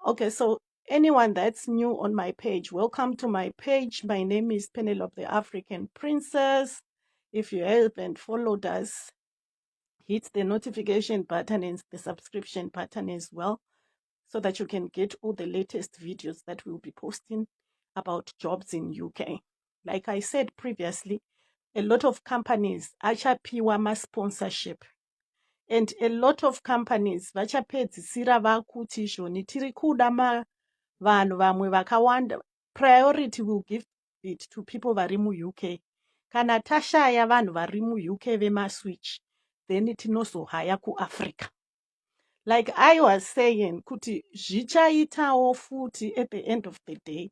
Okay, so anyone that's new on my page, welcome to my page. My name is Penelope the African Princess. If you haven't followed us, hit the notification button and the subscription button as well, so that you can get all the latest videos that we'll be posting about jobs in UK. Like I said previously, a lot of companies achapiwa ma-sponsorship, and a lot of companies vachapedzisira vakuti izvoni tiri kuda vanhu vamwe vakawanda. Priority will give it to people vari muUK. Kana tashaya vanhu vari muUK vemaswitch, then tinozohaya kuAfrica. Like I was saying, kuti zvichaitawo futi at the end of the day,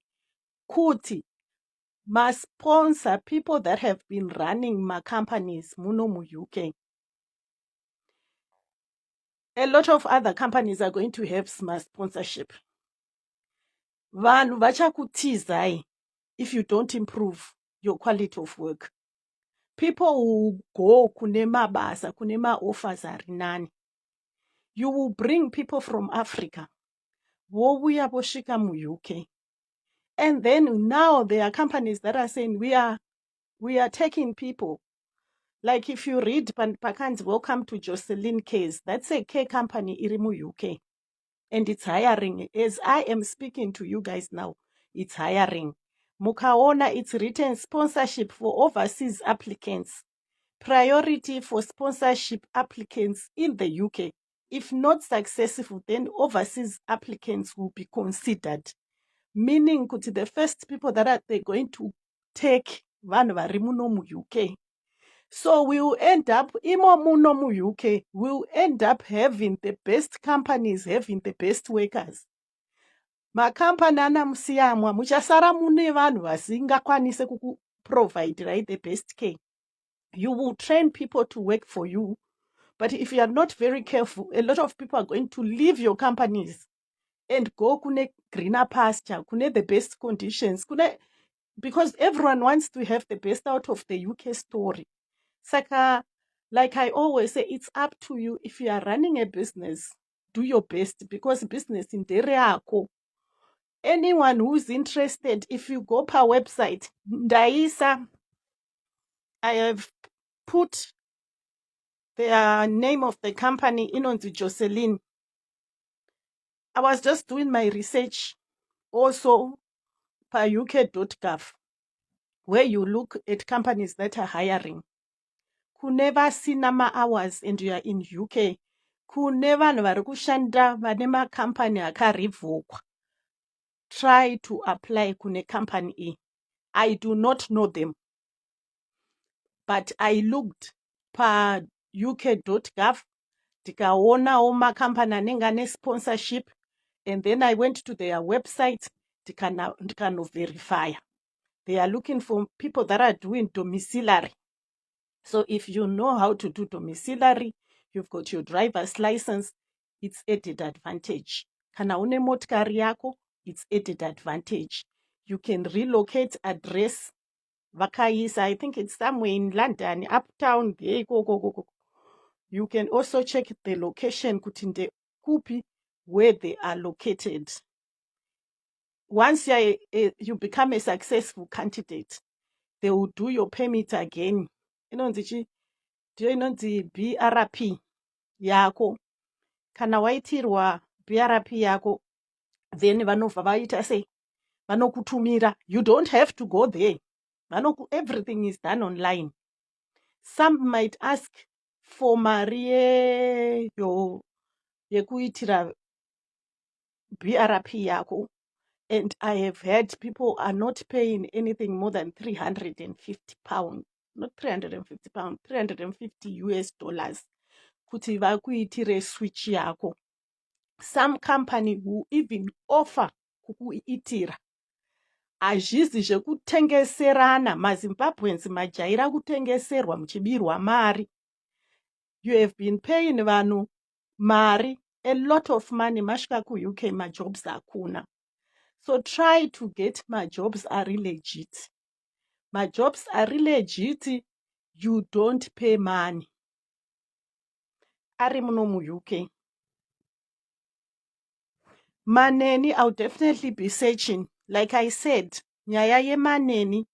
kuti must sponsor people that have been running my companies muno muUK. A lot of other companies are going to have smart sponsorship. Vanhu vachakutizai if you don't improve your quality of work. People will go kune mabasa, kune ma-offers ari nani. You will bring people from Africa. Vouya vosvika muUK. And then now there are companies that are saying we are taking people. Like if you read pakanzi welcome to Jocelyn case, that's a care company iri muUK. And it's hiring. As I am speaking to you guys now, it's hiring. Mukaona, it's written sponsorship for overseas applicants. Priority for sponsorship applicants in the UK. If not successful, then overseas applicants will be considered. Meaning, the first people that they're going to take vanhu vari muno muUK. So we'll end up, imo muno muUK, we'll end up having the best companies, having the best workers. Makampani anamusiyamwa, muchasara mune vanhu vasingakwanise kukuproviderai the best care. You will train people to work for you, but if you are not very careful, a lot of people are going to leave your companies and go kune greener pasture, kune the best conditions, because everyone wants to have the best out of the UK story. Saka, like I always say, it's up to you. If you are running a business, do your best, because business in Dereako. Anyone who's interested, if you go per website, Ndaisa, I have put the name of the company in on the Jocelyn. I was just doing my research also per uk.gov, where you look at companies that are hiring. Kuneva sinama hours and you are in UK. Kuneva nvarukushanda vanema company akarivokwa. Try to apply kune company. I do not know them, but I looked per uk.gov, ndikaonawo makampani anenge ane sponsorship, and then I went to their website, ndikanoverify. They are looking for people that are doing domiciliary. So if you know how to do domiciliary, you've got your driver's license, it's added advantage. Kana une motikari yako, it's added advantage. You can relocate address. Vakaisa, I think it's somewhere in London, uptown. You can also check the location, kutinde kupi, where they are located. Once you become a successful candidate, they will do your permit again. Inonzi BRP yako. Kana waitirwa BRP yako, then vanova vaita say, vanokutumira. You don't have to go there. Everything is done online. Some might ask for Marie yekuitira BRP yako. And I have heard people are not paying anything more than £350. Not £350, $350 kuti vakuitire switch yako. Some company will even offer kukuitira. Hazvizi zvekutengeserana, maZimbabweans majaira kutengeserwa muchibirwa mari. You have been paying vanhu mari, a lot of money, masvika kuUK, majobs hakuna. So try to get my jobs are legit. My jobs are legit. You don't pay money. Ari muno muUK. Maneni, I'll definitely be searching. Like I said, nyaya yemaneni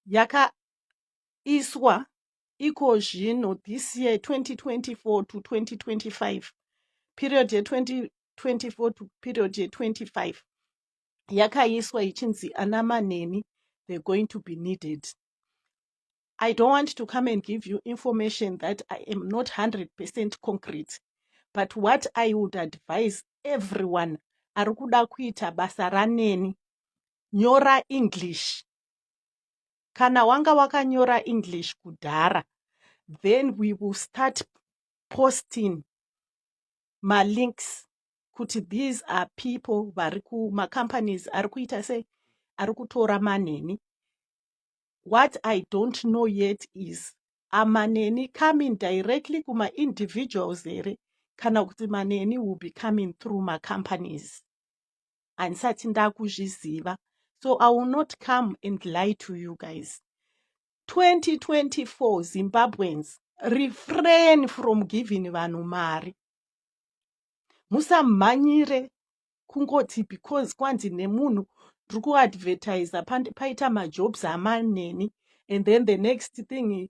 yaka iswa iko zvino this year 2024 to 2025. Period year 2024 to period year 25. Yakaiswa ichinzi ana maneni, they're going to be needed. I don't want to come and give you information that I am not 100% concrete. But what I would advise everyone, arikuda kuita basa raneni, nyora English. Kana wanga wakanyora English kudhara, then we will start posting my links. Kuti these are people variku ma companies arikuita say arikutora maneni. What I don't know yet is amaneni coming directly kuma individuals there, kana kuti maneni will be coming through my companies. And kuzviziva. So I will not come and lie to you guys. 2024 Zimbabweans, refrain from giving vanhu mari. Musamhanyire kungoti because kwanzi nemunhu ndiri advertise paita majobs amaneni, and then the next thing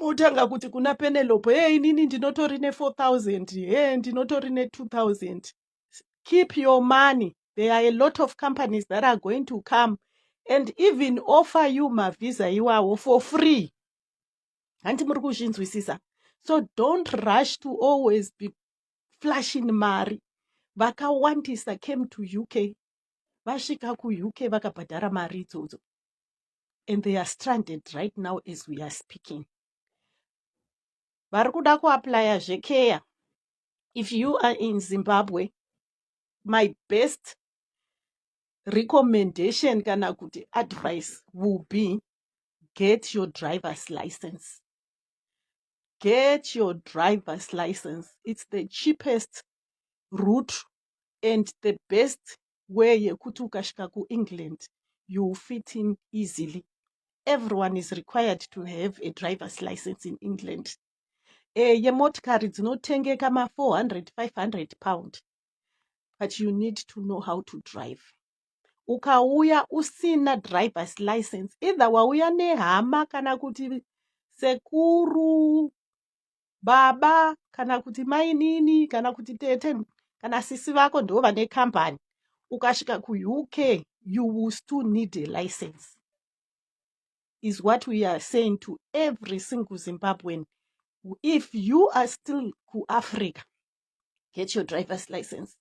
mutanga kuti kuna Penelope, hey, inini ndinotori ne 4,000, hey, ndinotori ne 2,000. Keep your money. There are a lot of companies that are going to come and even offer you my visa iwawo for free. So don't rush to always be flashing mari. Vakawandisa came to UK. Vashika ku UK vakabhadhara mari idzodzo. And they are stranded right now as we are speaking. Varikuda kuapply zvekeya. If you are in Zimbabwe, my best recommendation kana kuti advice will be get your driver's license. Get your driver's license. It's the cheapest route and the best way yekuti ukasvika kuEngland, you fit in easily. Everyone is required to have a driver's license in England. Yemotikari dzinotengeka ma 400, 500 pound. But you need to know how to drive. Ukauya usina driver's license, either wauya nehama kana kuti sekuru, baba, kana kuti mainini, kana kuti tete, kana sisi vako ndo vane company. Ukashika ku UK, you will still need a license. Is what we are saying to every single Zimbabwean. If you are still ku Africa, get your driver's license.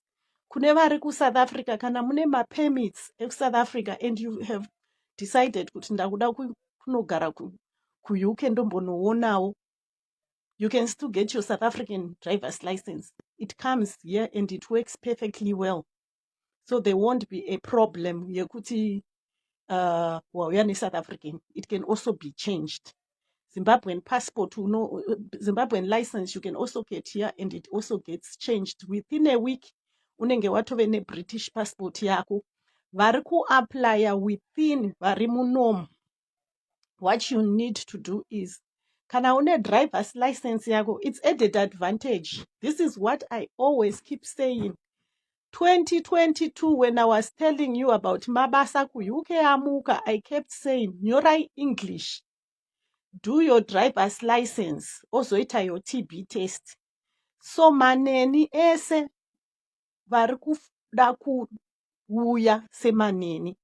Kune vari ku South Africa, kana mune ma permits eku South Africa and you have decided kuti ndakuda kunogara ku UK ndombonoonawo, you can still get your South African driver's license. It comes here and it works perfectly well. So there won't be a problem yekuti wauya ne South African. It can also be changed. Zimbabwean passport, Zimbabwean license, you can also get here and it also gets changed. Within a week, unenge watove ne British passport yako. Vari ku-apply within vari munomu. What you need to do is, kana une driver's license yako, it's added advantage. This is what I always keep saying. 2022, when I was telling you about mabasa ku UK amuka, I kept saying, nyora English. Do your driver's license, also ita your TB test. So maneni ese varikuda kuuya semaneni.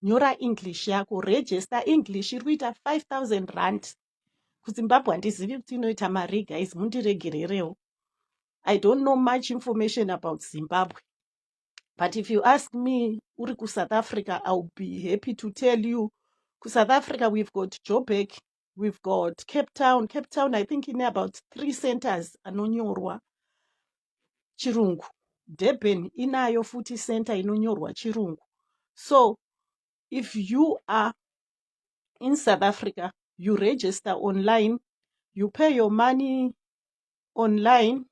Nyora English yako, register English, irikuita 5,000 rand. KuZimbabwe handizivi kuti inoita mari guys, mundiregererewo. I don't know much information about Zimbabwe. But if you ask me, uri ku South Africa, I'll be happy to tell you. Ku South Africa, we've got Joburg, we've got Cape Town. Cape Town, I think, in about 3 centers anonyorwa chirungu. Durban inayo futi center inonyorwa chirungu. So, if you are in South Africa, you register online, you pay your money online.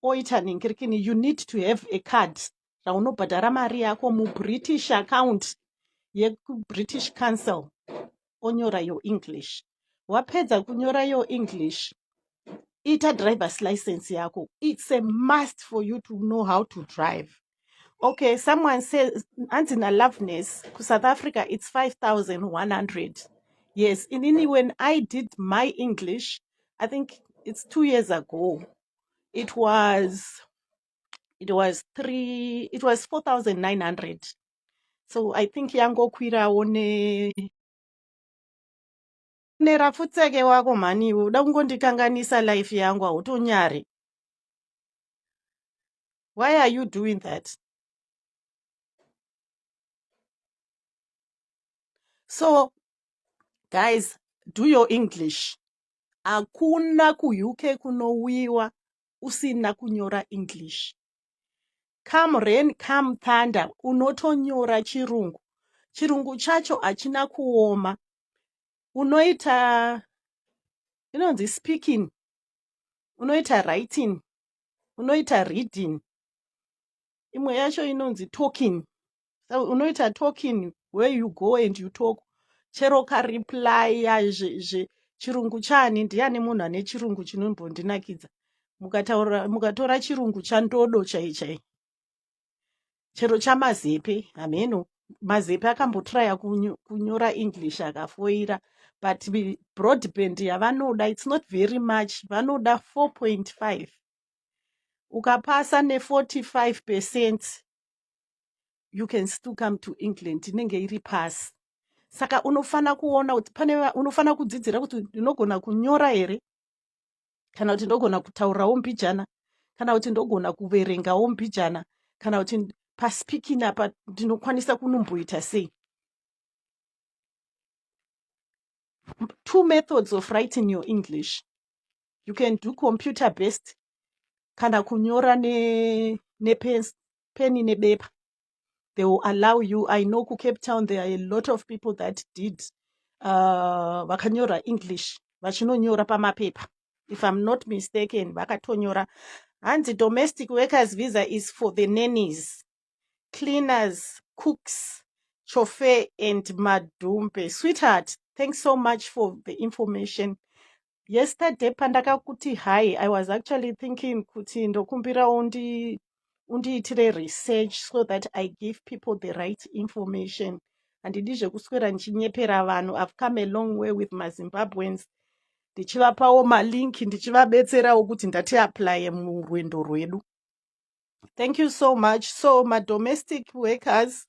You need to have a card. Raunobhadhara mari yako mu British account yeku British Council. Onyora your English. Wapedza kunyora your English. ita driver's license yako. It's a must for you to know how to drive. Okay, someone says Antina Loveness, South Africa, it's 5,100. Yes, when I did my English, I think it's 2 years ago. It was 4,900. So I think yango kwira one rafutseke wako mani uda kungondikanganisa life yangu autonyari. Why are you doing that? So guys, do your English. Hakuna ku-UK kunowiwa usina kunyora English. Come rain, come thunder, unotonyora chirungu. Chirungu chacho hachina kuoma. Unoita, the speaking. Unoita writing. Unoita reading. Imwe yacho inonzi talking. So unoita talking where you go and you talk. Chero ka reply chirungu chani ndiani munhu ane chirungu chinombondinakidza. Mukatora chirungu chandodo chai. Chero chamazepe, ameno. Mazepe akambotraya kunyora English akafoira. But broadband yavanoda, it's not very much. Vanoda 4.5. Ukapasa ne 45%, you can still come to England. Inenge iri pass. Saka unofana kuona kuti unofana kudzidzira kuti ndinogona kunyora here, kana kuti ndogona kutaurawo mbijana, kana kuti ndogona kuverengawo mbijana, kana kuti paspeaking apa ndinokwanisa kunomboita sei. 2 methods of writing your English. You can do computer based, kana kunyora ne pen nebepa. They will allow you. I know ku Cape Town there are a lot of people that did vakanyora English vachinonyora pamapepa. If I'm not mistaken, vakatonyora. And the domestic workers visa is for the nannies, cleaners, cooks, chauffeur, and madumpe. Sweetheart, thanks so much for the information. Yesterday pandakakuti hi, I was actually thinking kuti ndokumbira undiitire research so that I give people the right information. Handidi kuswera ndichinyepera vanhu. I've come a long way with maZimbabweans. Ndichivapawo malink, ndichivabetserawo kuti ndati apply murwendo rwedu. Thank you so much. So my domestic workers,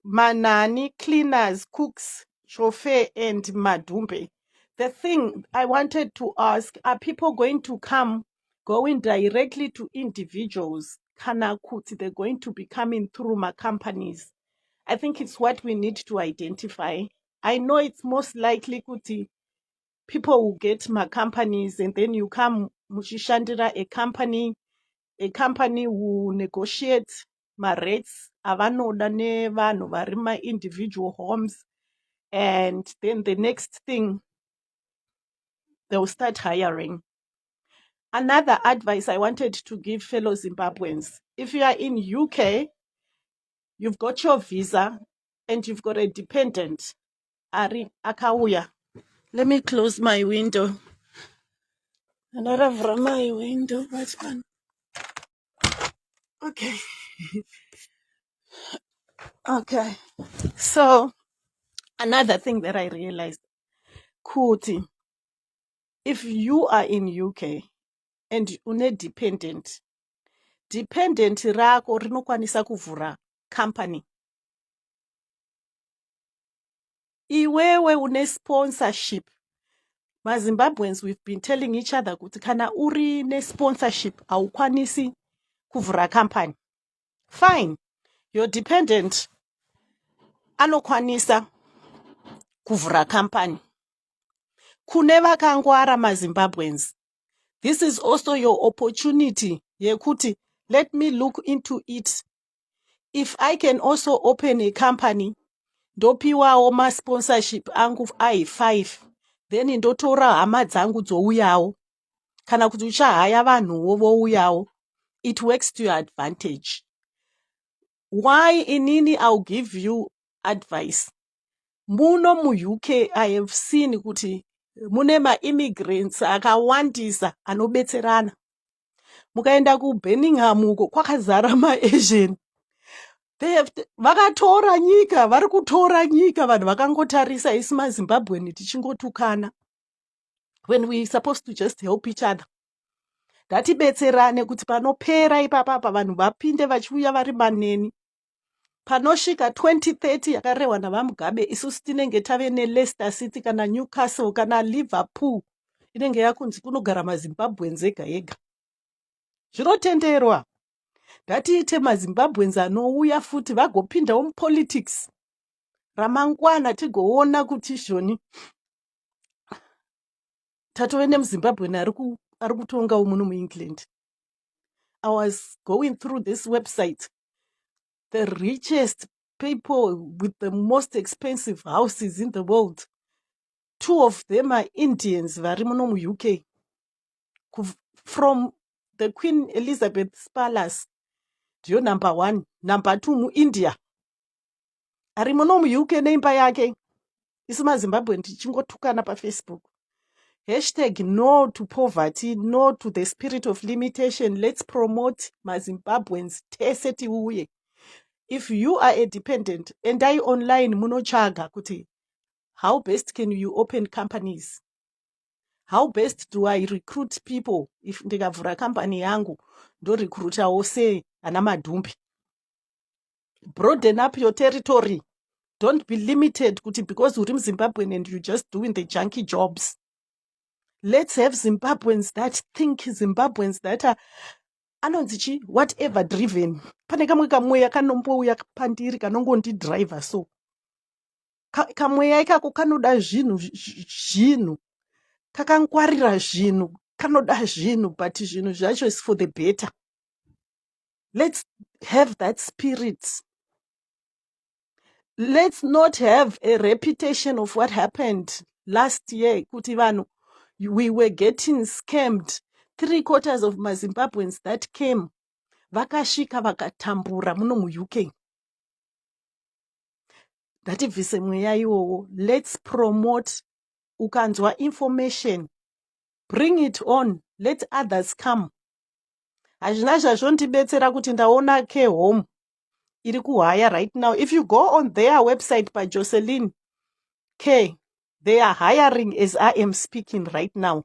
manani, cleaners, cooks, chauffeur, and madumbe. The thing I wanted to ask, are people going to come going directly to individuals? Kana kuti they're going to be coming through my companies? I think it's what we need to identify. I know it's most likely kuti people will get my companies and then you come mushishandira a company will negotiate my rates avanoda nevanhu vari my individual homes, and then the next thing they will start hiring. Another advice I wanted to give fellow Zimbabweans: if you are in UK, you've got your visa and you've got a dependent, Ari akauya. Let me close my window. Another from my window, but okay. Okay. So another thing that I realized, kuti, if you are in UK and une dependent rako rinokwanisa kuvhura company. Iwewe une sponsorship. MaZimbabweans, we've been telling each other kuti kana uri ne sponsorship haukwanisi kuvhura company. Fine. Your dependent anokwanisa kuvhura company. Kune vakangwara MaZimbabweans, this is also your opportunity yekuti let me look into it. If I can also open a company, ndopiwawo ma sponsorship angu ai5, then ndotora hama dzangu dzouyawo, kana kuti uchahaya vanhuwo vouyawo, it works to your advantage. Why inini I'll give you advice. Muno mu UK I have seen kuti mune maimmigrants akawandisa anobetserana. Mukaenda kuBirmingham uko kwakazara maAsian. Vakatora nyika, vari kutora nyika, vanhu vakangotarisa isi maZimbabwean tichingotukana. When we supposed to just help each other. Ngatibetserane kuti panopera ipapapa vanhu vapinde vachiuya vari maneni. Panosvika 2030 yakarehwa navaMugabe, isusu tinenge tave neLeicester City kana Newcastle kana Liverpool. Inenge yakunzi kunogara maZimbabweans ega ega. Zvinotenderwa. Ngatiite maZimbabweans anouya futi vagopindawo mupolitics. Ramangwana tigoona kuti zvoni tatove nemuZimbabwean ari kutonga muno muEngland. I was going through this website. The richest people with the most expensive houses in the world. 2 of them are Indians, vari muno muUK. From the Queen Elizabeth's palace, ndiyo number 1. Number 2 muIndia. Ari muno muUK neimba yake. Isu maZimbabwe tichingotukana paFacebook. #no to poverty, no to the spirit of limitation. Let's promote maZimbabweans tese tiuye. If you are a dependent, endai online munochaga kuti how best can you open companies? How best do I recruit people? If ndikavhura company yangu, ndo recruiter ose ana madhumbi. Broaden up your territory. Don't be limited kuti because uri Zimbabwean and you just doing the junky jobs. Let's have Zimbabweans that think, Zimbabweans that are anonzichi whatever driven. Pane kamwe kamweya kanombouya pandiri kanongondi driver so. Kamweya ikako kanoda zvinhu. Kakangwarira zvinhu. Kanoda zvinhu, but zvinhu zvacho is for the better. Let's have that spirit. Let's not have a reputation of what happened last year. Kuti vanhu, we were getting scammed. 3/4 of maZimbabweans that came, vakashika vakatambura muno muUK. Ngativhise mweya iwowo. Let's promote. Ukanzwa information, bring it on. Let others come. Hazvina zvazvondibetsera kuti ndaona care home iri kuhaya right now. If you go on their website by Jocelyn K, they are hiring as I am speaking right now.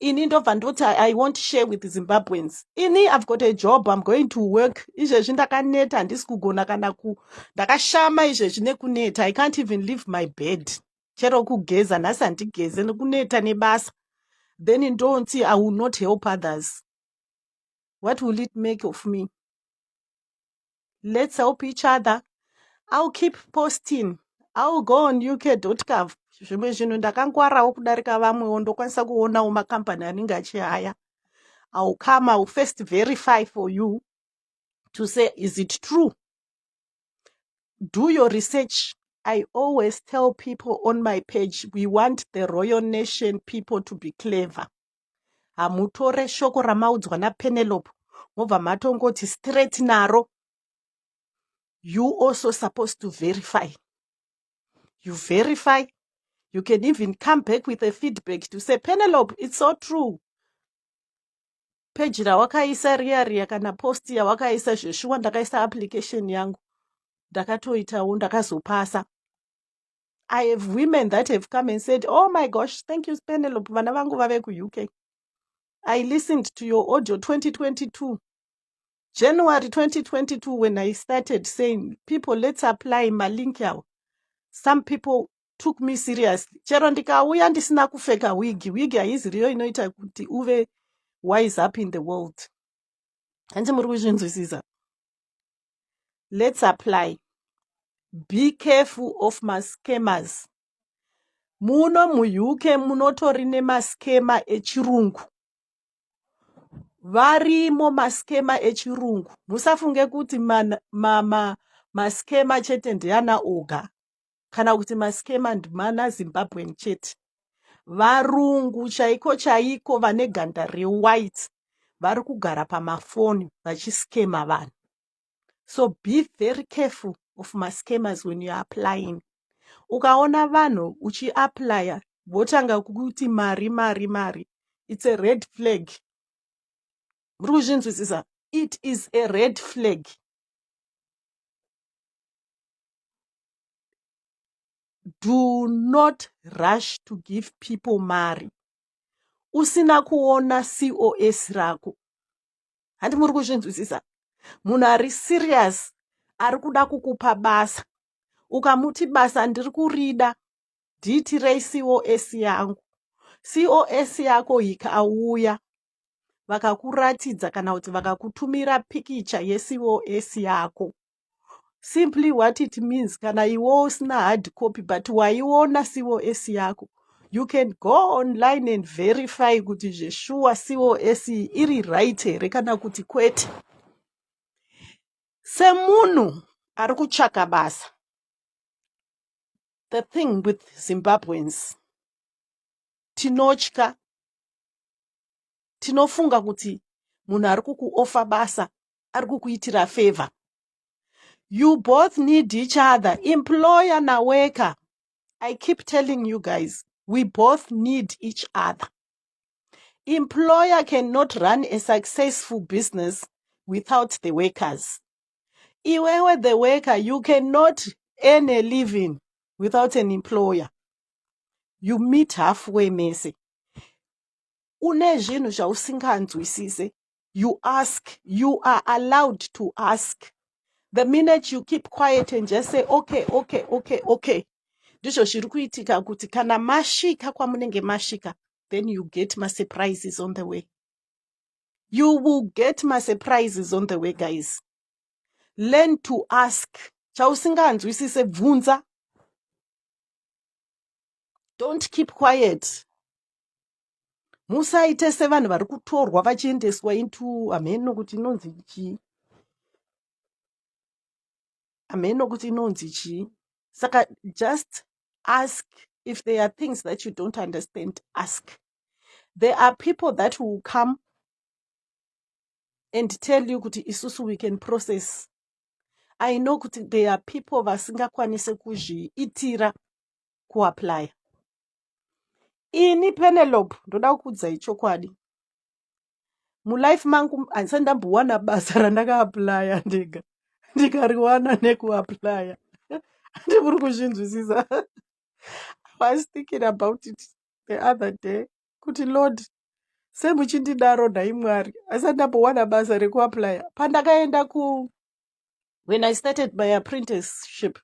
Ini ndobva ndoti I want to share with the Zimbabweans. Ini I've got a job, I'm going to work. Izvezvi ndakaneta handisi kugona kana ndakashama izvezvi nekuneta. I can't even leave my bed. Chero kugeza nhasi handigeze nekuneta nebasa. Then ndonzi I will not help others. What will it make of me? Let's help each other. I'll keep posting. I'll go on uk.gov. Zvimwe zvinhu ndakangwarawo kudarika vamwewo ndokwanisa kuonawo makampani anenge achihaya. I'll come, I'll first verify for you to say, is it true? Do your research. I always tell people on my page, we want the Royal Nation people to be clever. Hamutore shoko ramaudzwa naPenelope. Mobva matongoti straight naro. You also supposed to verify. You verify. You can even come back with a feedback to say, Penelope, it's so true. Page rawakaisa riya kana post yawakaisa zveshuwa ndakaisa application yangu. Ndakatoitawo ndakazopasa. I have women that have come and said, oh my gosh, thank you, Penelope. Vana vangu vave kuUK. I listened to your audio 2022. January 2022, when I started saying, people, let's apply my link yawo. Some people took me seriously. Chero ndikauya ndisina kufeka wigi. Wigi haizi riyo inoita kuti uve wise up in the world. Hanzi muri kuzvinzwisisa. Let's apply. Be careful of mascammers. Muno muUK munotori nemaskema echirungu. Varimo maskema echirungu. Musafunge kuti maskema chete ndiana oga. Kana kuti maskema ndimana Zimbabwean chete. Varungu chaiko vane ganda rewhite. Vari kugara pamafoni vachiskema vanhu. So be very careful of mascammers when you are applying. Ukaona vanhu uchiaplya votanga kuti mari. It's a red flag. Muri kuzvinzwisisa? It is a red flag. Do not rush to give people mari. Usina kuona COS rako. Handi muri kuzvinzwisisa? Munhu ari serious ari kuda kukupa basa. Ukamuti basa ndiri kurida, ndiitirei COS yangu. COS yako ikauya, vakakuratidza kana kuti vakakutumira pikicha yeCOS yako. Simply what it means, kana iwo usina hard copy but waiona COS yako, you can go online and verify kuti zveshuwa COS iri right here kana kuti kwete. Semunhu ari kutsvaka basa. The thing with Zimbabweans, tinotya, tinofunga kuti munhu ari kukuoffer basa ari kukuitira favor. You both need each other, employer na worker. I keep telling you guys, we both need each other. Employer cannot run a successful business without the workers. Iwewe the worker, you cannot earn a living without an employer. You meet halfway, mese. Une zvinhu zvausinganzwisise, you ask. You are allowed to ask. The minute you keep quiet and just say, okay. Ndizvo zviri kuitika kuti kana masvika kwamunenge masvika, then you get my surprises on the way. You will get my surprises on the way, guys. Learn to ask. Chausinganzwisise bvunza. Don't keep quiet. Musaite sevanhu vari kutorwa vachiendeswa into ameno kuti inonzi chi. Ameno kuti inonzi chi. Saka just ask. If there are things that you don't understand, ask. There are people that will come and tell you kuti isusu we can process. I know kuti there are people vasingakwanise kuzviitira kuapply. Ini Penelope ndoda kukuudzai chokwadi. Mulife mangu handisati ndambowana basa randakaaplya ndega. Ndikariwana nekuaplya. Handimuri kuzvinzwisisa. I was thinking about it the other day. Kuti Lord, semuchindidaro nhai Mwari, handisati ndambowana basa rekuaplya. Pandakaenda when I started my apprenticeship,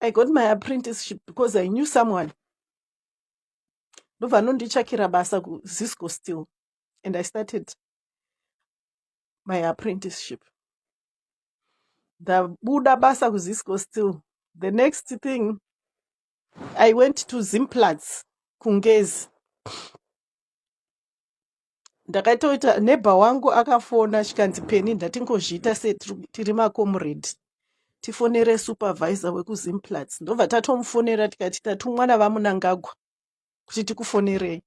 I got my apprenticeship because I knew someone. Ndobva anonditsvakira basa kuZisco Steel, and I started my apprenticeship. Ndabuda basa kuZisco Steel. The next thing, I went to Zimplats, Kungezi. Ndakatoita neighbor wangu akafona chikanzi Penny ndatingozviita setiri macomrade. Tifonere supervisor wekuZimplats. Ndobva tatomufonera tikati tatumwa navaMunangagwa kuti tikufonerei.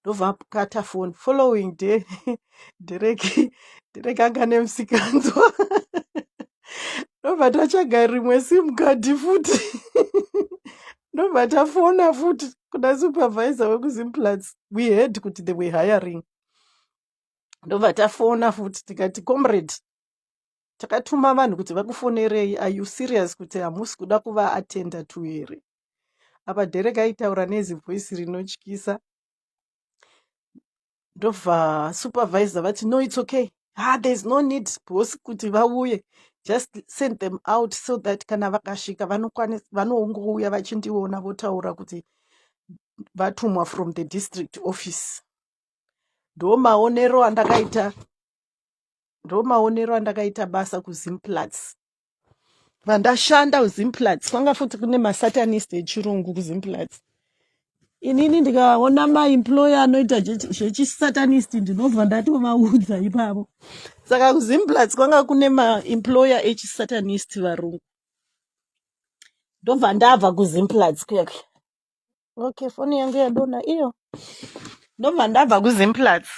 Ndobva kata phone. Following day, Derek anga nemusikanzwa. Ndobva tatsvaga rimwe sim card futi. Ndobva tafona futi kuna supervisor wekuZimplats. We heard kuti they were hiring. Ndobva tafona futi tikati comrade, takatuma vanhu kuti vakufonerei. Are you serious kuti hamusi kuda kuva-attenda to here? Apa Derek aitaura nezivoice rinotyisa. Ndobva supervisor vati, no, it's okay. There's no need boss kuti vauye. Just send them out so that kana vakasvika vanongouya vachindiona votaura kuti vatumwa from the district office. Ndo maonero andakaita basa kuZimplats. Vandashanda kuZimplats. Kwanga futi kune masatanist echirungu kuZimplats. Inini ndikaona maemployer anoita zvechisatanist ndinobva ndatovaudza ipapo. Saka kuZimplats kwanga kune maemployer echisatanist varungu. Ndobva ndabva kuZimplats kuyake. Okay, foni yangu yadona iyo. Ndobva ndabva kuZimplats.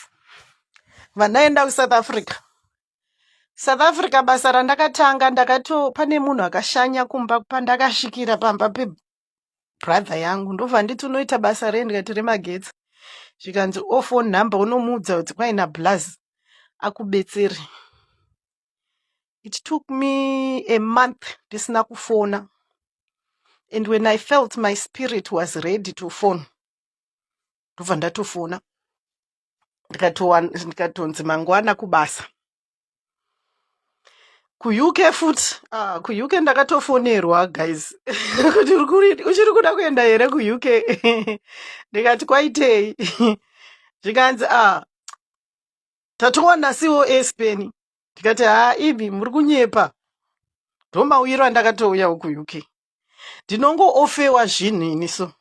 Vandaenda kuSouth Africa. South Africa basa randakatanga pane munhu akashanya kumba pandakasvikira pamba brother yangu ndobva nditi unoita basa rei ndikati remagetsi zvikanzi phone number unomuudza kuti kwaina blaz akubetsere. It took me a month ndisina kufona, and when I felt my spirit was ready to phone ndobva ndatofona ndikatonzi mangwana kubasa kuuk futi. Kuuk ndakatofonerwa guys kuti uchiri kuda kuenda here kuuk ndikati kwaitei zvikanzi tatowanasiwo espeni ndikati imi muri kunyepa. Ndomawiro andakatouyawo kuuk ndinongoofewa zvinhu iniso.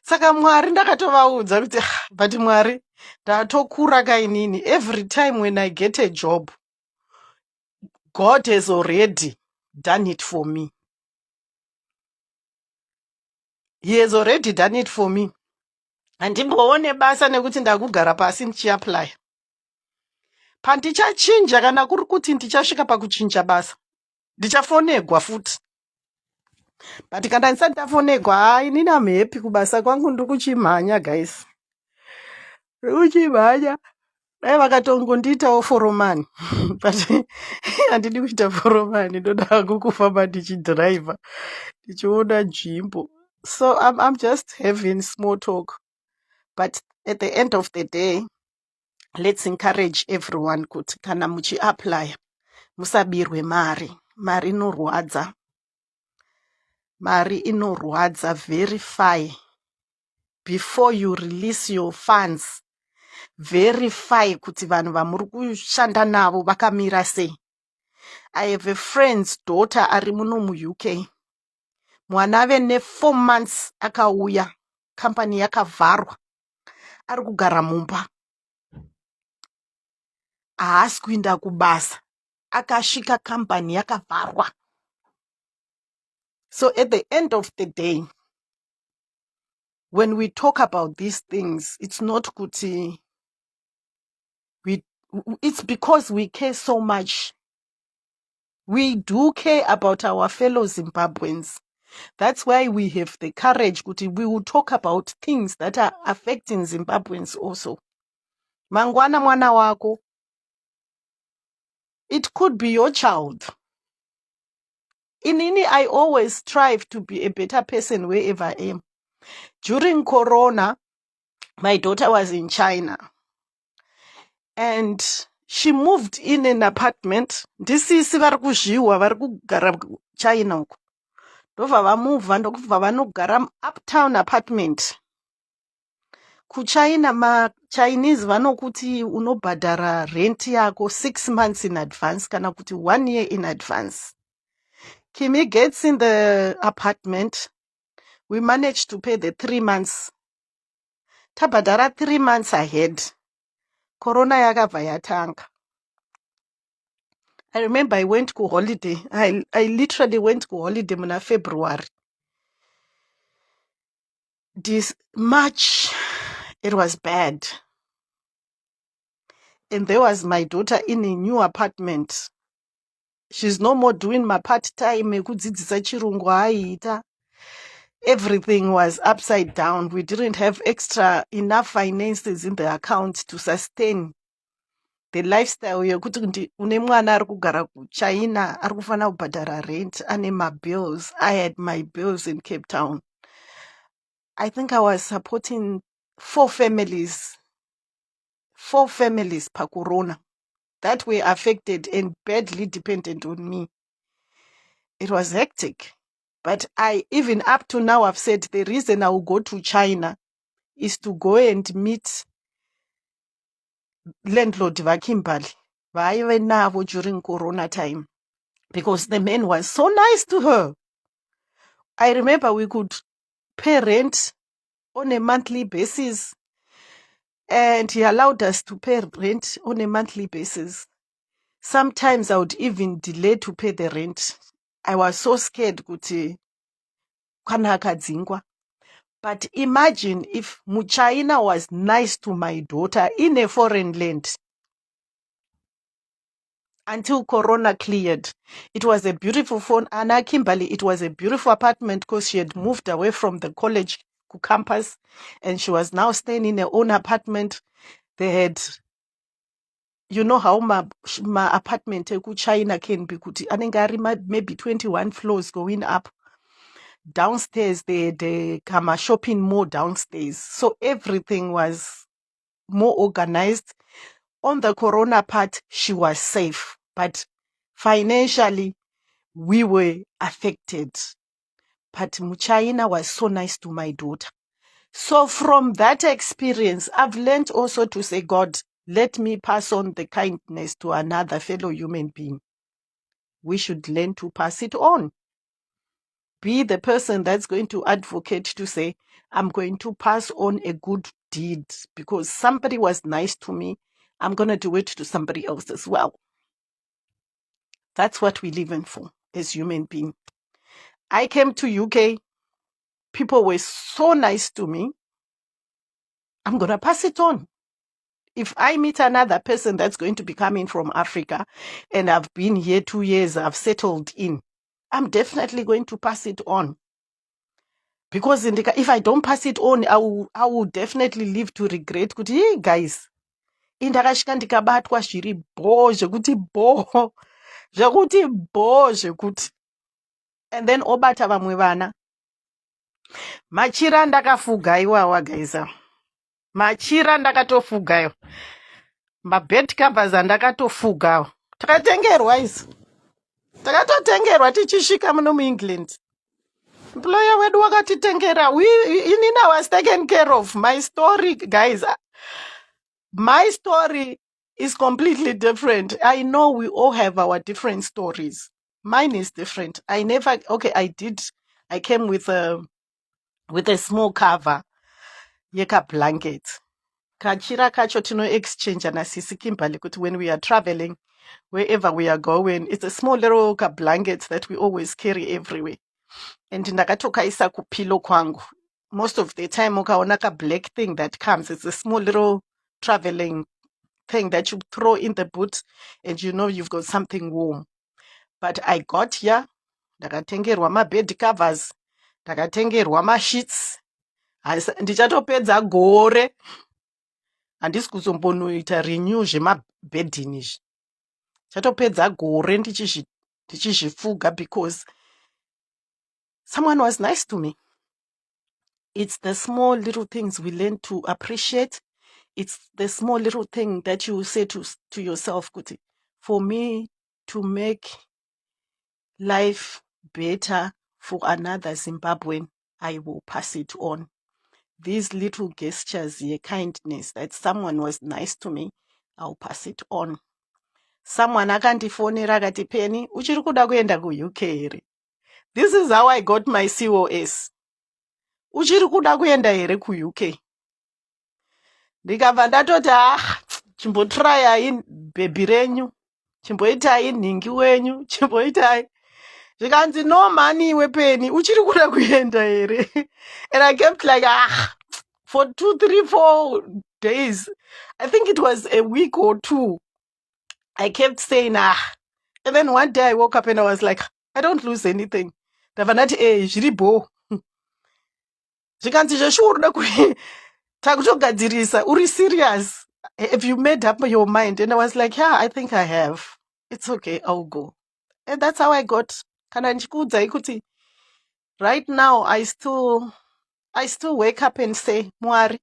Saka Mwari ndakatovaudza kuti but Mwari ndatokura kainini. Every time when I get a job, God has already done it for me. He has already done it for me. Handimboone basa nekuti ndakugara pasi ndichiapply. Pandichachinja kana kuri kuti ndichasvika pakuchinja basa ndichafonegwa futi. But kana ndisati ndafonegwa inini am happy kubasa kwangu ndiri kuchimhanya guys. Ndiri kuchimhanya. Dai vakatongondiitawo foromani but handidi kuita foromani, ndoda kufamba ndichidhiraivha ndichiona nzvimbo. So I'm just having small talk, but at the end of the day, let's encourage everyone kuti kana muchiapply musabirwe mari. Mari inorwadza. Mari inorwadza. Verify before you release your funds. Verify kuti vanhu vamuri kushanda navo vakamira sei. I have a friend's daughter ari muno muUK. Mwana ave ne4 months akauya, company yakavharwa, ari kugara mumba, haasi kuinda kubasa, akasvika company yakavharwa. So at the end of the day, when we talk about these things, it's not kuti it's because we care so much. We do care about our fellow Zimbabweans. That's why we have the courage kuti we will talk about things that are affecting Zimbabweans also. Mangwana mwana wako. It could be your child. Inini, I always strive to be a better person wherever I am. During Corona, my daughter was in China. And she moved in an apartment. Ndisisi vari kuzviwa vari kugara China uko. Ndobva vamuvha ndokubva vanogara uptown apartment. KuChina maChinese vanokuti unobhadhara rent yako 6 months in advance kana kuti 1 year in advance. Kimi gets in the apartment. We managed to pay the 3 months. Tabhadhara 3 months ahead. Corona yakabva yatanga. I remember I went to holiday. I literally went to holiday in February. This March, it was bad. And there was my daughter in a new apartment. She's no more doing my part-time. Everything was upside down. We didn't have enough finances in the account to sustain the lifestyle yokuti une mwana ari kugara kuChina ari kufana kubhadhara rent ane mabills. I had my bills in Cape Town. I think I was supporting 4 families per corona that were affected and badly dependent on me. It was hectic. But even up to now, I've said the reason I will go to China is to go and meet landlord vaKimberly vaive navo during Corona time, because the man was so nice to her. I remember we could pay rent on a monthly basis, and he allowed us to pay rent on a monthly basis. Sometimes I would even delay to pay the rent. I was so scared kuti kana akadzingwa. But imagine if muChina was nice to my daughter in a foreign land. until Corona cleared. It was a beautiful phone. Anna Kimberly, it was a beautiful apartment because she had moved away from the college campus and she was now staying in her own apartment. They had, you know how my apartment China can be, maybe 21 floors going up. Downstairs, they had shopping mall downstairs. So everything was more organized. On the Corona part, she was safe. But financially, we were affected. But China was so nice to my daughter. So from that experience, I've learned also to say, God, let me pass on the kindness to another fellow human being. We should learn to pass it on. Be the person that's going to advocate to say, I'm going to pass on a good deed because somebody was nice to me. I'm going to do it to somebody else as well. That's what we live in for as human beings. I came to UK. People were so nice to me. I'm going to pass it on. If I meet another person that's going to be coming from Africa and I've been here 2 years, I've settled in, I'm definitely going to pass it on. Because if I don't pass it on, I will definitely live to regret. Hey, guys, indakasvika ndikabatwa zviri bho zvekuti zvekuti. And then obata vamwe vana. Machira ndakafuga iwawa, guys. Machira ndakatofuga. Mabed covers andakatofuga. Takatengerwa isu. Takatotengerwa tichisvika muno muEngland. Employer wedu wakatitengera. Inina was taken care of. My story, guys. My story is completely different. I know we all have our different stories. Mine is different. I came with a small cover. Yeka blanket. Kachira kacho tino exchange na sisi Kimberly kuti when we are traveling, wherever we are going, it's a small little blanket that we always carry everywhere. And ndakatoka isa kupilo kwangu. Most of the time ukaona ka black thing that comes, it's a small little traveling thing that you throw in the boot and you know you've got something warm. But I got here, ndakatengerwa ma bed covers, ndakatengerwa ma sheets. Ndichatopedza gore. Handisi kuzombonoita renew zvemabhedhini izvi. Chatopedza gore ndichizvifuga because someone was nice to me. It's the small little things we learn to appreciate. It's the small little thing that you say to yourself, Kuti, for me to make life better for another Zimbabwean, I will pass it on. These little gestures, your kindness, that someone was nice to me, I'll pass it on. Someone akandifonera akati Penny, uchiri kuda kuenda ku-UK here. This is how I got my COS. Uchiri kuda kuenda here ku-UK. Ndikabva ndatoti chimbotrayai bhebhi renyu, chimboitai nhingi wenyu, chimboitai. Zvikanzi no money iwe Penny, uchiri kuda kuenda here. And I kept like for 2, 3, 4 days. I think it was a week or 2. I kept saying and then one day I woke up and I was like, I don't lose anything. Ndabva ndati zviribo. Zvikanzi zveshuwa takutogadzirisa, uri serious? Have you made up your mind? And I was like, yeah, I think I have. It's okay, I'll go. And that's how I got. Kana ndichikuudzai kuti right now I still wake up and say, Mwari,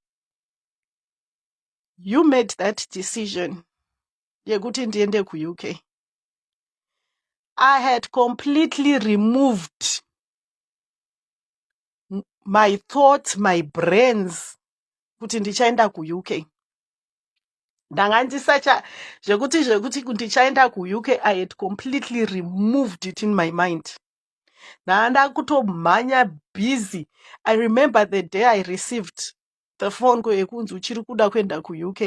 you made that decision yekuti ndiende ku-UK. I had completely removed my thoughts, my brains, kuti ndichaenda ku-UK. Ndanga ndisacha zvekuti ndichaenda ku-UK, I had completely removed it in my mind. Ndanga kutomhanya busy. I remember the day I received the phone call yekunzi uchiri kuda kuenda ku-UK.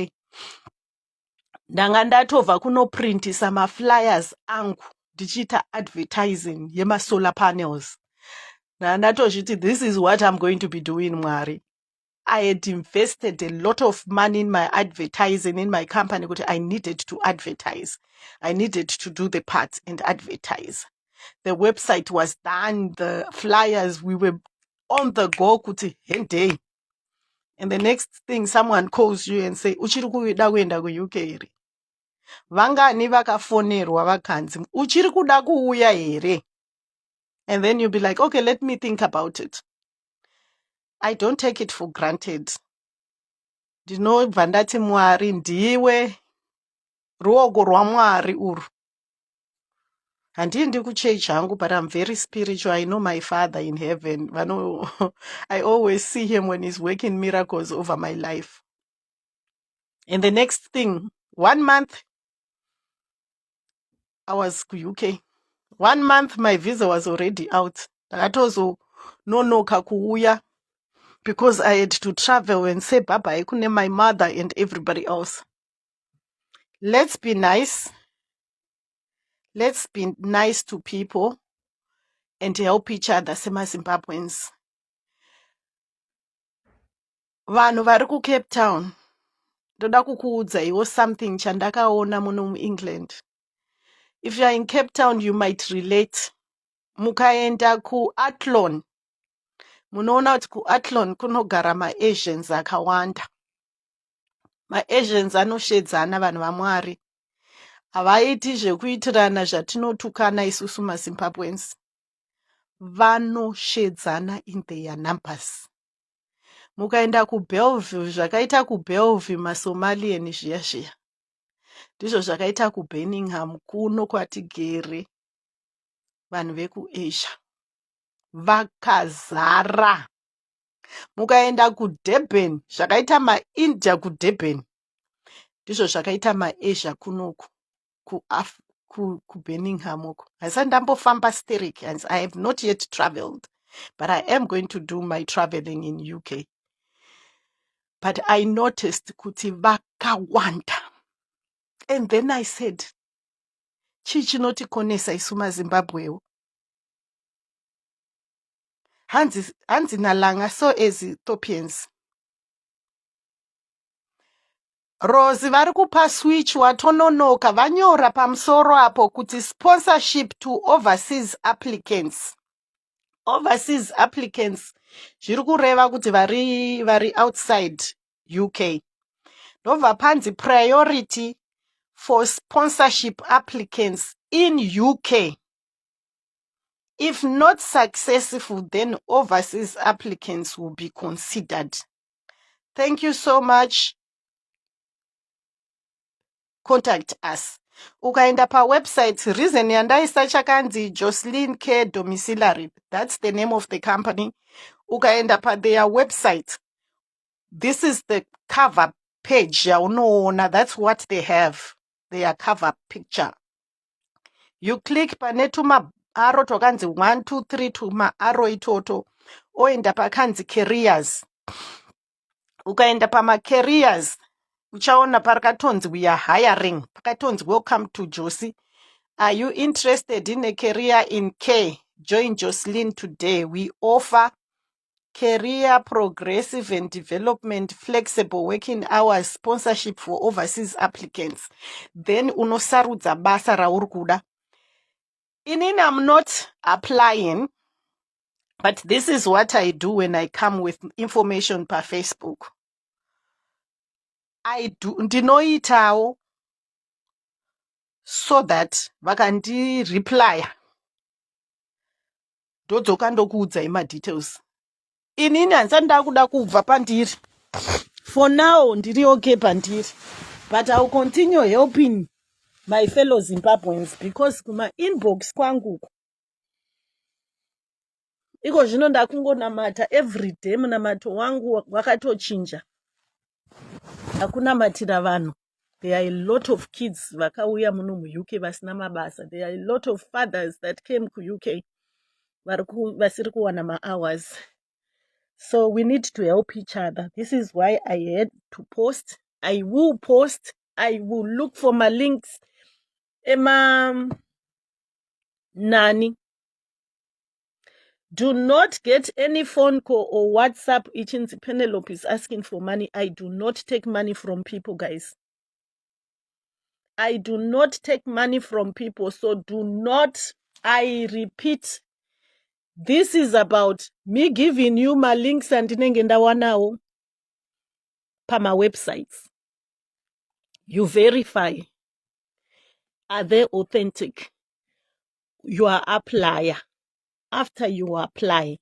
Ndanga ndatobva kunoprintisa ma-flyers angu ndichiita advertising yema-solar panels. Ndanga ndatozviti this is what I'm going to be doing, Mwari. I had invested a lot of money in my advertising in my company, but I needed to advertise. I needed to do the part and advertise. The website was done, the flyers, we were on the go kuti day. And the next thing, someone calls you and say, uchiri kuda kuenda ku-UK here. Vangani vakafonerwa vakanzi, uchiri kuda kuuya here. And then you'll be like, okay, let me think about it. I don't take it for granted. Ndinobva ndati Mwari ndiwe ruoko rwaMwari urwu. Handiendi kuchechi hangu, but I'm very spiritual. I know my Father in heaven. I always see him when he's working miracles over my life. And the next thing, 1 month, I was to UK. 1 month, my visa was already out. Ndakatozononoka kuuya because I had to travel and say bye-bye kune my mother and everybody else. Let's be nice. Let's be nice to people and help each other, sema-Zimbabweans. Vanhu vari ku-Cape Town, ndoda kukuudzaiwo something chandakaona muno muEngland. If you are in Cape Town, you might relate. Mukaenda kuAthlone, munoona kuti kuAthlone kunogara maAsians akawanda. MaAsians anoshedzana vanhu vaMwari. Havaiti zvekuitirana zvatinotukana isusu maZimbabweans. Vanoshedzana in their numbers. Mukaenda kuBelleville, zvakaita kuBelleville maSomalian zviya. Ndizvo zvakaita kuBirmingham kuno kwatigere vanhu vekuAsia. Vakazara. Mukaenda kuDurban, zvakaita maIndia kuDurban. Ndizvo zvakaita maAsia kunoku kuBirmingham uko. Hasati ndambofamba Sterek, and I have not yet traveled, but I am going to do my traveling in UK. But I noticed kuti vakawanda. And then I said, chichinotikonesa isu maZimbabwe. Hanzi nalanga so as Ethiopians. Rosi vari kupa switch watononoka vanyora pamusoro apo kuti sponsorship to overseas applicants. Overseas applicants zviri kureva kuti vari outside UK. Ndobva panzi priority for sponsorship applicants in UK. If not successful, then overseas applicants will be considered. Thank you so much. Contact us. Ukaenda pa website, reason yandaisa chakanzi Jocelyn Care Domiciliary. That's the name of the company. Ukaenda pa their website. This is the cover page. That's what they have. Their cover picture. You click pane tuma arrow tokanzi 1, 2, 3 tuma arrow itoto. Oenda pa kanzi careers. Ukaenda pa ma careers. Uchaona parakatonzi we are hiring. Pakatonzi welcome to Josie. Are you interested in a career in care? Join Jocelyn today. We offer career progressive and development, flexible working hours, sponsorship for overseas applicants. Then unosarudza basa rauri kuda. Inini, I'm not applying, but this is what I do when I come with information per Facebook. I do ndinoitawo so that vakandi reply ndodzoka ndokuudzai madetails. Inini handisati ndakuda kubva pandiri. For now ndiri okay pandiri, but I will continue helping my fellow Zimbabweans because kuma inbox kwangu iko zvino ndakungonamata every day. Munamato wangu wakatochinja. Hakunamatira vanhu. There are a lot of kids vakauya muno muUK vasina mabasa. There are a lot of fathers that came to UK vasiri kuwana ma-hours. So we need to help each other. This is why I had to post. I will post. I will look for my links. Nani. Do not get any phone call or WhatsApp itching Penelope is asking for money. I do not take money from people, guys. I do not take money from people. So do not, I repeat, this is about me giving you my links and nengendawanao pa my websites. You verify. Are they authentic? You are applier. After you apply,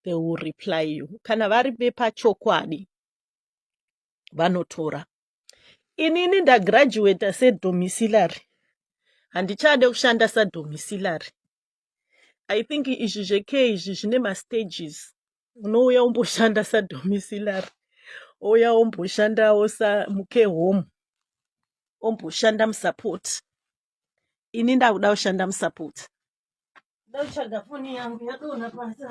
they will reply you. Kana vari bepa chokwadi vanotora. Inini ndagraduate sedomiciliary. Handichade kushanda sadomiciliary. I think izvi zveke izvi zvine mastages. Unouya umboshanda sadomiciliary. Ouya umboshandawo muke home. Umboshanda musupport. Ini ndakuda kushanda musupport. Ndakutsvaga foni yangu yakaona pasi.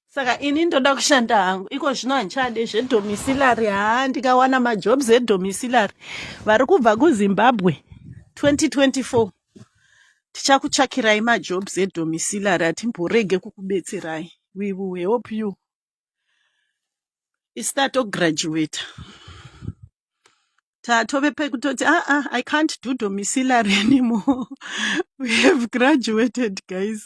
Saka ini ndoda kushanda hangu iko zvino handichade zvedomiciliary. Ndikawana majobs edomiciliary vari kubva kuZimbabwe 2024 tichakutsvakirai majobs edomiciliary hatimborege kukubetserai. We will help you. Start graduate. Tatove pekutoti I can't do domiciliary anymore. We have graduated, guys.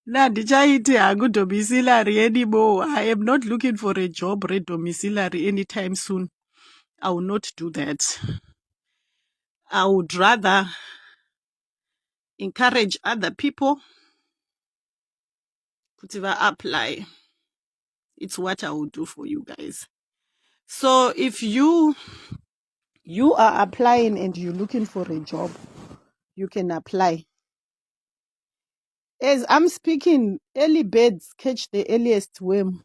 Nandichaiti hangu domiciliary anymore. I am not looking for a job domiciliary anytime soon. I will not do that. I would rather encourage other people to apply. It's what I will do for you guys. So if you are applying and you're looking for a job, you can apply. As I'm speaking, early birds catch the earliest worm.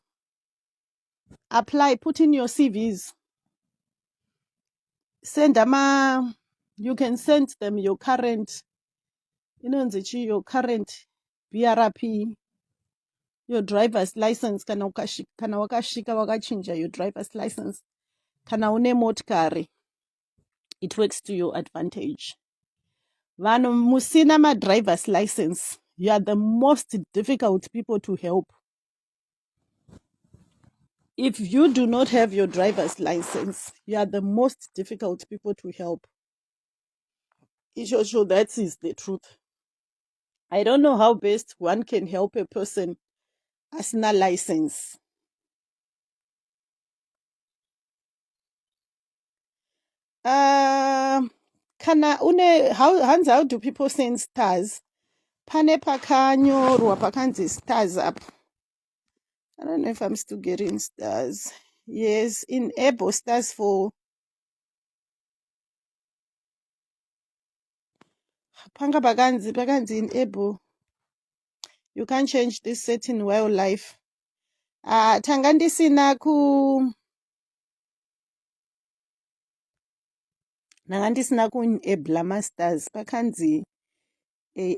Apply, put in your CVs. Send them, you can send them your current, your current BRP, your driver's license, kana wakashika wakachinja your driver's license, kana une motikari. It works to your advantage. Vano musina ma driver's license, you are the most difficult people to help. If you do not have your driver's license, you are the most difficult people to help. Sure, that is the truth. I don't know how best one can help a person as no license. How do people send stars? Pane pakanyorwa pakanzi stars up. I don't know if I'm still getting stars. Yes, in Ebo, stars for Panga Baganzi in Ebo. You can't change this setting wildlife. Tangandisi naku in Ebla masters. Pakanzi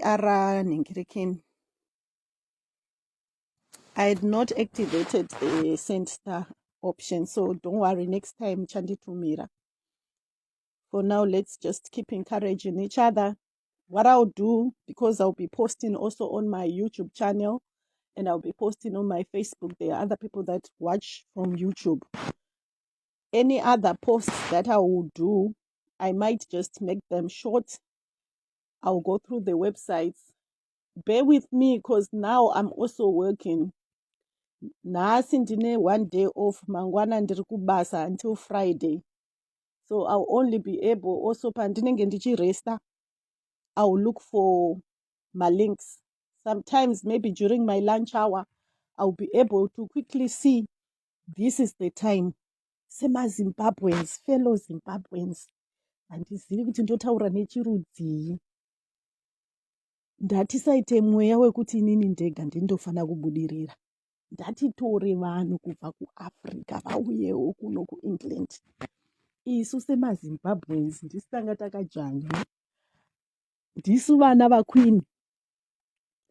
ara ningirikin. I had not activated the send star option, so don't worry, next time Chandi Tumira. For now, let's just keep encouraging each other. What I'll do, because I'll be posting also on my YouTube channel and I'll be posting on my Facebook. There are other people that watch from YouTube. Any other posts that I will do, I might just make them short. I'll go through the websites. Bear with me because now I'm also working. Nasi ndine 1 day off, mangwana ndiri kubasa until Friday. So I'll only be able also pandinenge ndichiresta. I'll look for my links. Sometimes maybe during my lunch hour, I'll be able to quickly see this is the time. Sema Zimbabweans, fellow Zimbabweans. Handizivi kuti ndotaura nechirudzi. Ndatisaite mweya wekuti inini ndega ndindofanira kubudirira. Ndatitore vanhu kubva kuAfrica vauyewo kuno kuEngland. Isu semaZimbabweans ndisitanga takajanya. Ndisu vana vaQueen.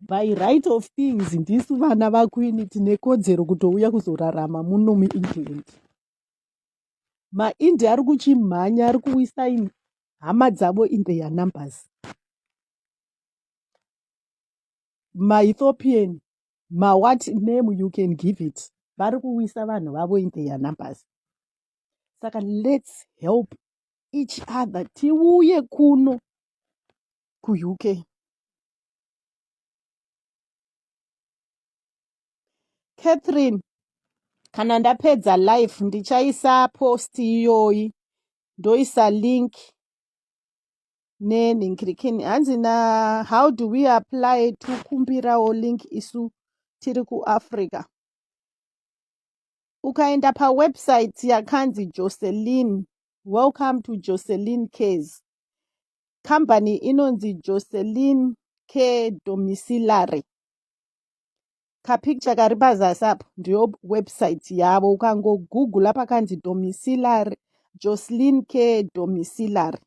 By right of things, ndisu vana vaQueen tine kodzero kutouya kuzorarama muno muEngland. MaIndia ari kuchimhanya ari kuisa hama dzavo in their numbers. MaEthiopian, what name you can give it, vari kuisa vanhu vavo in their numbers. Saka let's help each other. Tiuye kuno ku-UK. Catherine, kana ndapedza live ndichaisa post iyoyi ndoisa link nenhingirikini hanzi na how do we apply tukumbirawo link isu tiri kuAfrica. Ukaenda pawebsite yakanzi Jocelyn, welcome to Jocelyn Case. Company inonzi Jocelyn Care Domiciliary. Kapicture kari pazasi apo ndiyo website yavo. Ukangogoogle pakanzi domiciliary, Jocelyn Care Domiciliary.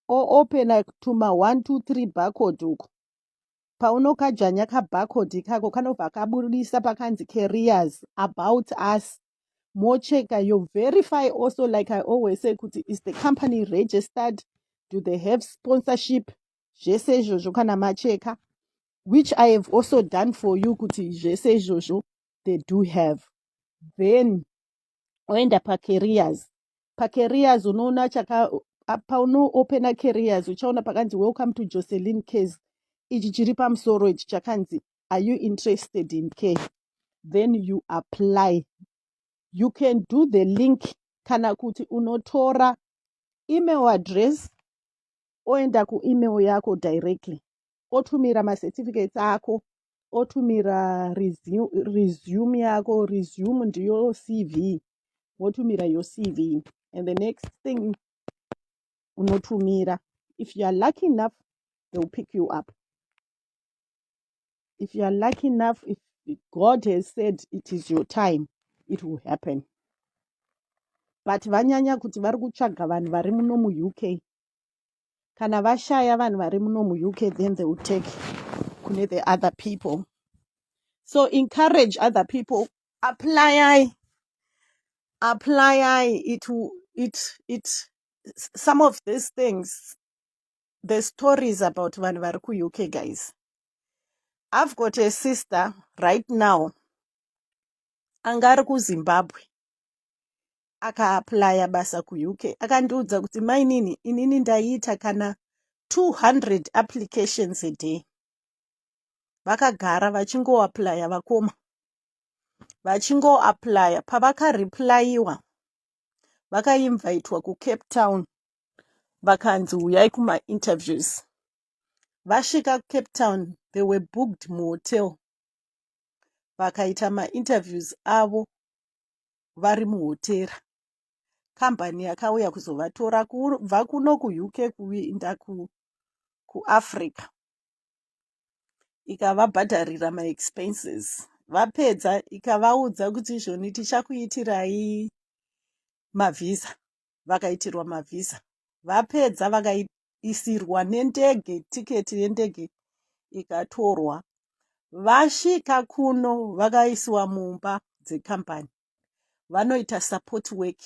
Oopena tuma 123 barcode uko. Paunokajanya kabarcode ikako kanobva kaburisa pakanzi careers, about us. Mocheka, you verify also, like I always say, kuti is the company registered? Do they have sponsorship? Zvese izvozvo kana macheka, which I have also done for you, kuti zvese izvozvo they do have. Then oenda pacareers. Pacareers unoona pauno opena careers uchaona pakanzi welcome to Jocelyn Case. Ichi chiri pamusoro ichi chakanzi are you interested in care? Then you apply. You can do the link kana kuti unotora email address oenda kuemail yako directly. Otumira macertificates ako, otumira resume yako. Resume ndiyo CV. Wotumira your CV. And the next thing unotumira. If you are lucky enough, they'll pick you up. If you are lucky enough, if God has said it is your time, it will happen. But vanyanya kuti vari kutsvaga vanhu vari muno mu-UK. Kana vashaya vanhu vari muno mu-UK, then they will take kune the other people. So encourage other people. Apply. Some of these things, the stories about vanhu vari ku-UK, guys. I've got a sister right now. Angari kuZimbabwe. Aka-applya basa ku-UK. Akandiudza kuti inini ndaita kana 200 applications a day. Vakagara vachingo-applya vakoma. Vachingo-applya. Pavakareplyiwa, vakainvitwa kuCape Town. Vakanzi uyai kuma-interviews. Vasvika kuCape Town, they were booked muhotel. Vakaita ma-interviews avo vari muhotera. Kambani yakauya kuzovatora kubva kuno ku-UK kuenda kuAfrica. Ikavabhadharira ma-expenses. Vapedza ikavaudza kuti izvoni tichakuitirai mavhisa. Vakaitirwa mavhisa. Vapedza vakaisirwa nendege, tiketi yendege ikatorwa. Vasvika kuno vakaiswa mumba dzekambani. Vanoita support work.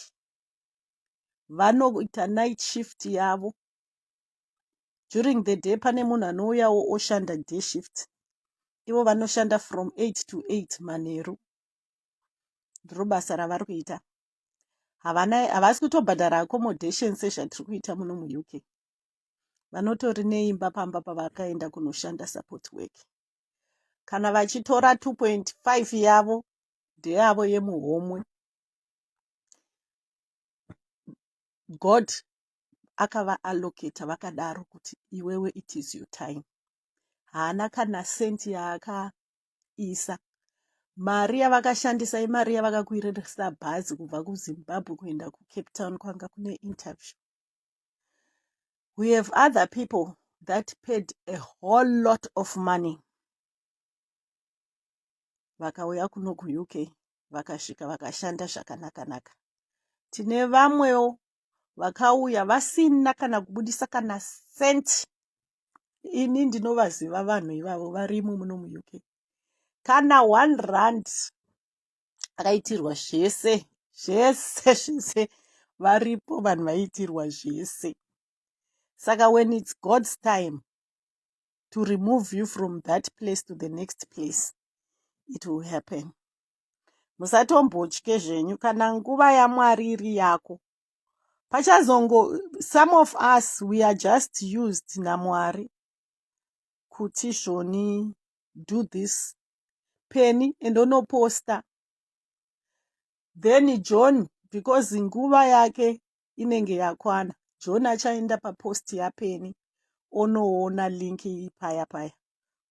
Vanoita night shift yavo. During the day pane munhu anouyawo oshanda day shift. Ivo vanoshanda from 8 to 8 manheru. Ndiro basa ravari kuita. Havasi kutobhadhara accommodation sezvatiri kuita muno mu-UK. Vanotori neimba pamba pavakaenda kunoshanda support work. Kana vachitora 2.5 yavo ndeyavo yemuhomwe. God akava-allocata vakadaro kuti iwewe it is your time. Haana kana senti yaakaisa. Mari yavakashandisa imari yavakakwirisa bhazi kubva kuZimbabwe kuenda kuCape Town kwanga kune interview. We have other people that paid a whole lot of money. Vakauya kuno ku-UK, vakasvika vakashanda zvakanaka-naka. Tine vamwewo vakauya vasina kana kubudisa kana senti. Ini ndinovaziva vanhu ivavo varimo muno mu-UK. Kana 1 rand akaitirwa zvese zvese varipo vanhu vaitirwa zvese. Saka when it's God's time to remove you from that place to the next place, it will happen. Musatombotye zvenyu kana nguva yaMwari iri yako. Pachazongo, some of us, we are just used naMwari kuti zvoni do this penny and ono poster. Then John, because nguva yake inenge yakwana, John achaenda papost yaPenny onoona linki paya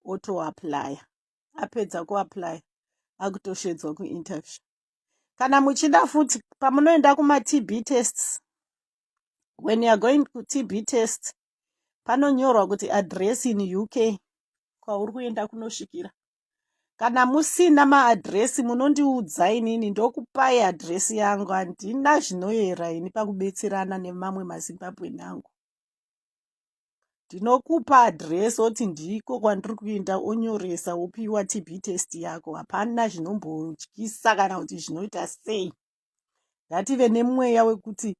oto apply. Apedza kuapply akutoshedzwa kuinterview. Kana muchida futi pamunoenda kuma-TB tests, when you are going to TB test, panonyorwa kuti address in UK kwauri kuenda kunosvikira. Kana musina maaddress munondiudza inini ndokupai address yangu. Handina zvinoyera ini pakubetserana nemamwe maZimbabwe nangu. Ndinokupa address oti ndiko kwandiri kuenda onyoresa wopiwa TB test yako. Hapana zvinombotyisa kana kuti zvinoita sei. Ngative nemweya wekuti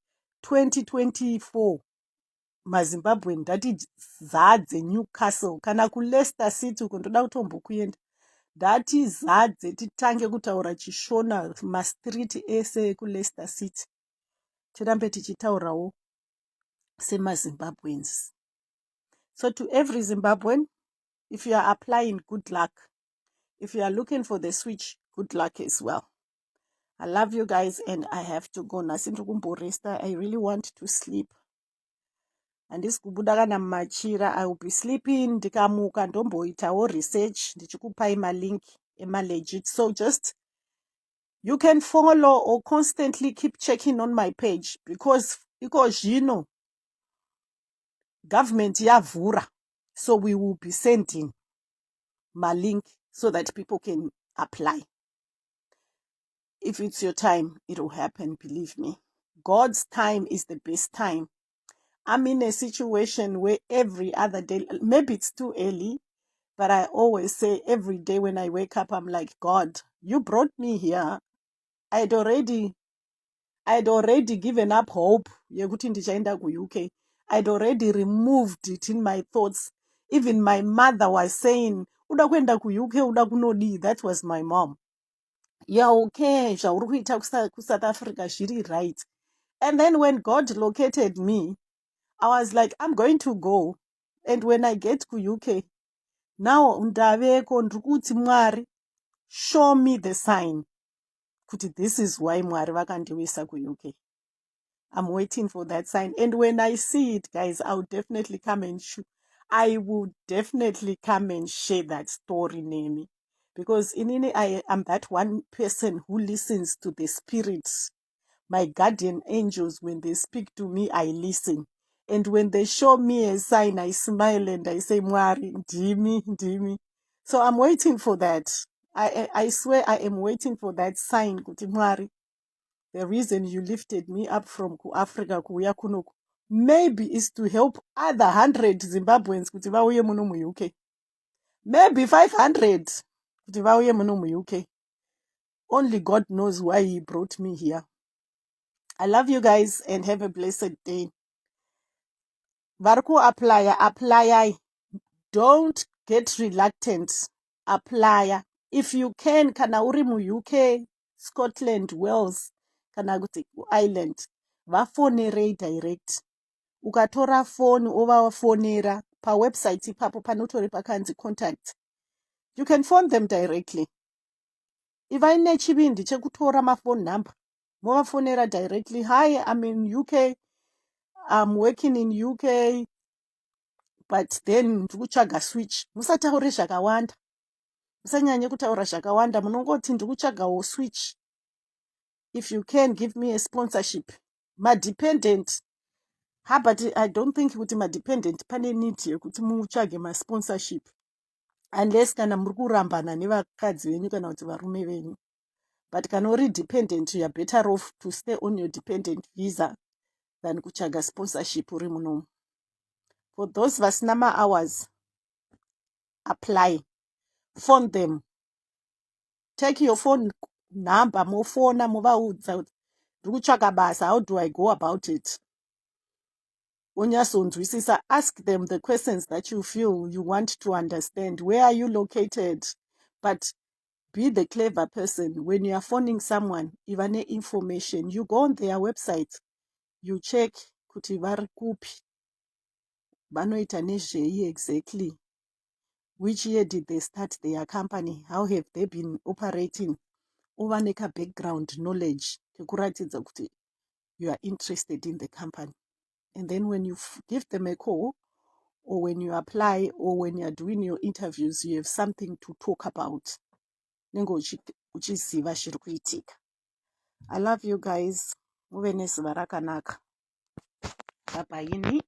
2024 maZimbabwe ndatizadze Newcastle kana kuLeicester City kundoda kutombokuenda. Ndatizadze titange kutaura chishona mastreet ese ekuLeicester City. Tirambe tichitaurawo semaZimbabweans. So to every Zimbabwean, if you are applying, good luck. If you are looking for the switch, good luck as well. I love you guys and I have to go. I really want to sleep. And this kubuda kana machira, I will be sleeping. Ndikamuka ndomboitawo research. Ndichikupai malink ema-legit. So just, you can follow or constantly keep checking on my page because you know, government yavura. So we will be sending my link so that people can apply. If it's your time, it will happen, believe me. God's time is the best time. I'm in a situation where every other day, maybe it's too early, but I always say every day when I wake up, I'm like, God, you brought me here. I'd already given up hope. UK. I'd already removed it in my thoughts. Even my mother was saying, Uda kwenda ku UK, uda kunodi. That was my mom. Yeah, okay, South Africa, shiri right. And then when God located me, I was like, I'm going to go. And when I get to UK, now ndaveko ndikuti Mwari, show me the sign. Kuti this is why Mwari vakandiwisa ku UK. I'm waiting for that sign. And when I see it, guys, I will definitely come and I will definitely come and share that story, Nemi. Because I am that one person who listens to the spirits. My guardian angels, when they speak to me, I listen. And when they show me a sign, I smile and I say, Mwari, ndimi. So I'm waiting for that. I swear I am waiting for that sign, kuti Mwari. The reason you lifted me up from Africa kuya kunoku maybe is to help other 100 Zimbabweans kuti vauye muno mu UK. Maybe 500 kuti vauye muno mu UK. Only God knows why he brought me here. I love you guys and have a blessed day. Varku apply. Don't get reluctant. Apply. If you can, kana uri mu UK, Scotland, Wales, kana kuti Ireland, vafonere direct. Ukatora phone ovavafonera pa website ipapo panotori pakanzi contact. You can phone them directly. If I need chibindi chekutora ma phone number, movafonera directly. Hi, I'm in UK. I'm working in UK. But then ndikutsvaga switch. Musataure zvakawanda. Musanyanye kutaura zvakawanda. Munongoti ndikutsvagawo switch. If you can give me a sponsorship. Ma-dependent. But I don't think kuti ma-dependent pane need yekuti mutsvage ma-sponsorship. Unless kana muri kurambana nevakadzi venyu kana kuti varume venyu. But kana uri dependent, you are better off to stay on your dependent visa than kutsvaga sponsorship uri munomu. For those vasina ma-hours, apply. Phone them. Take your phone number, mofona, movaudza. how do I go about it? Ask them the questions that you feel you want to understand. Where are you located? But be the clever person. When you are phoning someone, even information, you go on their website, you check kuti vari kupi, vanoita nezvei exactly. Which year did they start their company? How have they been operating? Uva neka background knowledge kekuratidza kuti you are interested in the company. And then when you give them a call, or when you apply, or when you are doing your interviews, you have something to talk about. Uchiziva zviri kuitika. I love you guys. Muve nezuva rakanaka. Bye bye.